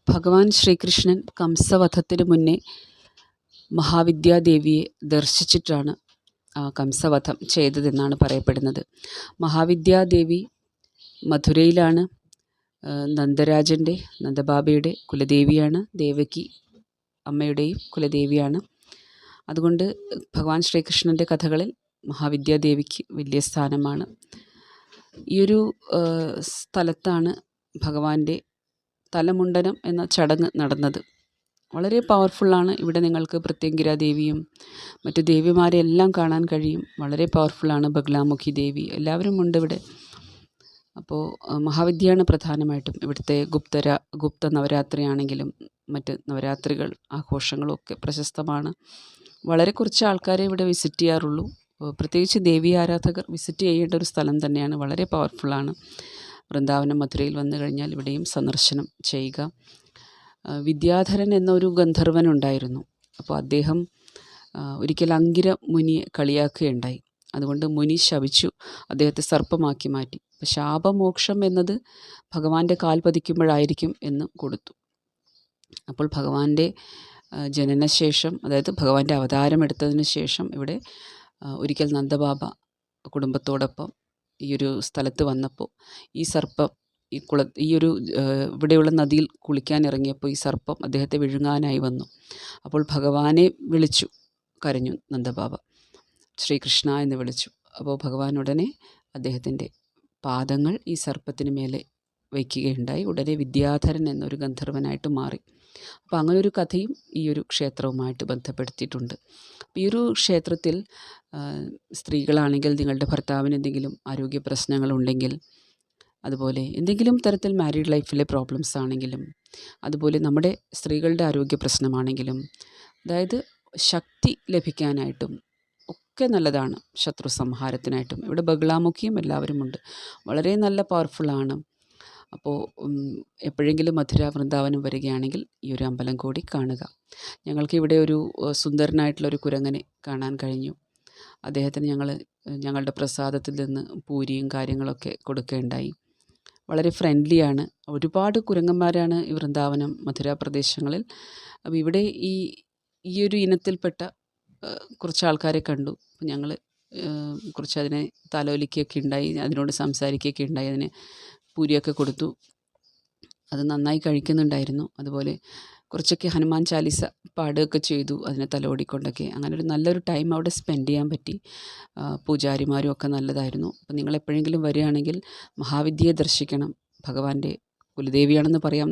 ഭഗവാൻ ശ്രീകൃഷ്ണൻ കംസവധത്തിന് മുന്നേ മഹാവിദ്യാദേവിയെ ദർശിച്ചിട്ടാണ് കംസവധം ചെയ്തതെന്നാണ് പറയപ്പെടുന്നത്. മഹാവിദ്യാദേവി മധുരയിലാണ്. നന്ദബാബയുടെ കുലദേവിയാണ്. ദേവകി അമ്മയുടെയും കുലദേവിയാണ്. അതുകൊണ്ട് ഭഗവാൻ ശ്രീകൃഷ്ണൻ്റെ കഥകളിൽ മഹാവിദ്യാദേവിക്ക് വലിയ സ്ഥാനമാണ്. ഈയൊരു സ്ഥലത്താണ് ഭഗവാന്റെ തലമുണ്ടനം എന്ന ചടങ്ങ് നടന്നത്. വളരെ പവർഫുള്ളാണ്. ഇവിടെ നിങ്ങൾക്ക് പ്രത്യങ്കിര ദേവിയും മറ്റു ദേവിമാരെ എല്ലാം കാണാൻ കഴിയും. വളരെ പവർഫുള്ളാണ്. ബഗ്ലാമുഖി ദേവി എല്ലാവരും ഉണ്ട് ഇവിടെ. അപ്പോൾ മഹാവിദ്യയാണ് പ്രധാനമായിട്ടും ഇവിടുത്തെ ഗുപ്ത നവരാത്രിയാണെങ്കിലും മറ്റ് നവരാത്രികൾ ആഘോഷങ്ങളും ഒക്കെ പ്രശസ്തമാണ്. വളരെ കുറച്ച് ആൾക്കാരെ ഇവിടെ വിസിറ്റ് ചെയ്യാറുള്ളൂ. പ്രത്യേകിച്ച് ദേവി ആരാധകർ വിസിറ്റ് ചെയ്യേണ്ട ഒരു സ്ഥലം തന്നെയാണ്. വളരെ പവർഫുള്ളാണ്. വൃന്ദാവനം മധുരയിൽ വന്നു കഴിഞ്ഞാൽ ഇവിടെയും സന്ദർശനം ചെയ്യുക. വിദ്യാധരൻ എന്നൊരു ഗന്ധർവനുണ്ടായിരുന്നു. അപ്പോൾ അദ്ദേഹം ഒരിക്കൽ അങ്കിര മുനിയെ കളിയാക്കുകയുണ്ടായി. അതുകൊണ്ട് മുനി ശപിച്ചു, അദ്ദേഹത്തെ സർപ്പമാക്കി മാറ്റി. അപ്പോൾ ശാപമോക്ഷം എന്നത് ഭഗവാന്റെ കാൽ പതിക്കുമ്പോഴായിരിക്കും എന്ന് കൊടുത്തു. അപ്പോൾ ഭഗവാന്റെ ജനനശേഷം, അതായത് ഭഗവാന്റെ അവതാരം എടുത്തതിന് ശേഷം ഇവിടെ ഒരിക്കൽ നന്ദബാബ കുടുംബത്തോടൊപ്പം ഈ ഒരു സ്ഥലത്ത് വന്നപ്പോൾ ഈ സർപ്പം ഇവിടെയുള്ള നദിയിൽ കുളിക്കാൻ ഇറങ്ങിയപ്പോൾ ഈ സർപ്പം അദ്ദേഹത്തെ വിഴുങ്ങാനായി വന്നു. അപ്പോൾ ഭഗവാനെ വിളിച്ചു, കരഞ്ഞു നന്ദബാബ, ശ്രീകൃഷ്ണ എന്ന് വിളിച്ചു. അപ്പോൾ ഭഗവാൻ ഉടനെ അദ്ദേഹത്തിൻ്റെ പാദങ്ങൾ ഈ സർപ്പത്തിന് മേലെ വയ്ക്കുകയുണ്ടായി. ഉടനെ വിദ്യാധരൻ എന്നൊരു ഗന്ധർവനായിട്ട് മാറി. അപ്പോൾ അങ്ങനൊരു കഥയും ഈ ഒരു ക്ഷേത്രവുമായിട്ട് ബന്ധപ്പെടുത്തിയിട്ടുണ്ട്. ഈ ഒരു ക്ഷേത്രത്തിൽ സ്ത്രീകളാണെങ്കിൽ നിങ്ങളുടെ ഭർത്താവിന് എന്തെങ്കിലും ആരോഗ്യ പ്രശ്നങ്ങളുണ്ടെങ്കിൽ, അതുപോലെ എന്തെങ്കിലും തരത്തിൽ മാരീഡ് ലൈഫിലെ പ്രോബ്ലംസ് ആണെങ്കിലും, അതുപോലെ നമ്മുടെ സ്ത്രീകളുടെ ആരോഗ്യ പ്രശ്നമാണെങ്കിലും, അതായത് ശക്തി ലഭിക്കാനായിട്ടും ഒക്കെ നല്ലതാണ്. ശത്രു സംഹാരത്തിനായിട്ടും ഇവിടെ ബഗ്ലാമുഖിയും എല്ലാവരുമുണ്ട്. വളരെ നല്ല പവർഫുള്ളാണ്. അപ്പോൾ എപ്പോഴെങ്കിലും മധുര വൃന്ദാവനം വരികയാണെങ്കിൽ ഈ ഒരു അമ്പലം കൂടി കാണുക. ഞങ്ങൾക്ക് ഇവിടെ ഒരു സുന്ദരനായിട്ടുള്ളൊരു കുരങ്ങനെ കാണാൻ കഴിഞ്ഞു. അദ്ദേഹത്തിന് ഞങ്ങളുടെ പ്രസാദത്തിൽ നിന്ന് പൂരിയും കാര്യങ്ങളൊക്കെ കൊടുക്കുകയുണ്ടായി. വളരെ ഫ്രണ്ട്ലിയാണ്. ഒരുപാട് കുരങ്ങന്മാരാണ് ഈ വൃന്ദാവനം മധുര പ്രദേശങ്ങളിൽ. അപ്പോൾ ഇവിടെ ഈ ഒരു ഇനത്തിൽപ്പെട്ട കുറച്ച് ആൾക്കാരെ കണ്ടു. ഞങ്ങൾ കുറച്ച് അതിനെ താലോലിക്കുകയൊക്കെ ഉണ്ടായി, അതിനോട് സംസാരിക്കുകയൊക്കെ ഉണ്ടായി. അതിന് പൂരിയൊക്കെ കൊടുത്തു. അത് നന്നായി കഴിക്കുന്നുണ്ടായിരുന്നു. അതുപോലെ കുറച്ചൊക്കെ ഹനുമാൻ ചാലിസ പാടുകയൊക്കെ ചെയ്തു, അതിനെ തലോടിക്കൊണ്ടൊക്കെ. അങ്ങനെ ഒരു നല്ലൊരു ടൈം അവിടെ സ്പെൻഡ് ചെയ്യാൻ പറ്റി. പൂജാരിമാരും ഒക്കെ നല്ലതായിരുന്നു. അപ്പോൾ നിങ്ങൾ എപ്പോഴെങ്കിലും വരികയാണെങ്കിൽ മഹാവിദ്യയെ ദർശിക്കണം. ഭഗവാന്റെ കുലദേവിയാണെന്ന് പറയാം